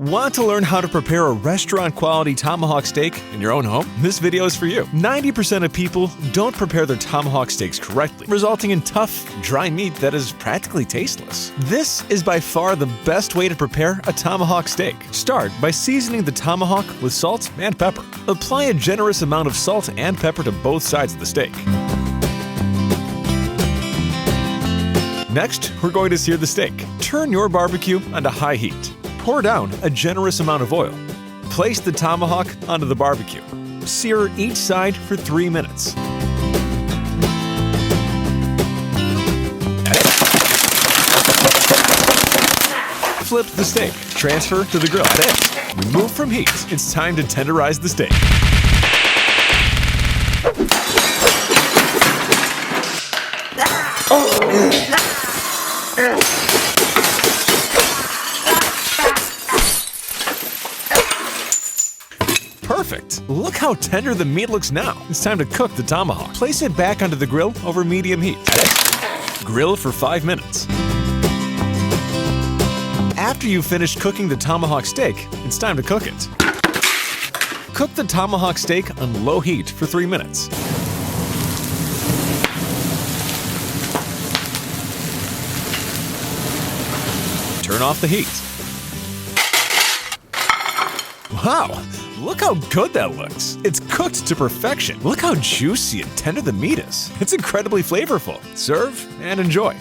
Want to learn how to prepare a restaurant-quality tomahawk steak in your own home? This video is for you. 90% of people don't prepare their tomahawk steaks correctly, resulting in tough, dry meat that is practically tasteless. This is by far the best way to prepare a tomahawk steak. Start by seasoning the tomahawk with salt and pepper. Apply a generous amount of salt and pepper to both sides of the steak. Next, we're going to sear the steak. Turn your barbecue onto high heat. Pour down a generous amount of oil. Place the tomahawk onto the barbecue. Sear each side for 3 minutes. Flip the steak. Transfer to the grill. That's it. Remove from heat. It's time to tenderize the steak. Perfect! Look how tender the meat looks now. It's time to cook the tomahawk. Place it back onto the grill over medium heat. Grill for 5 minutes. After you've finished cooking the tomahawk steak, it's time to cook it. Cook the tomahawk steak on low heat for 3 minutes. Turn off the heat. Wow! Look how good that looks! It's cooked to perfection. Look how juicy and tender the meat is. It's incredibly flavorful. Serve and enjoy.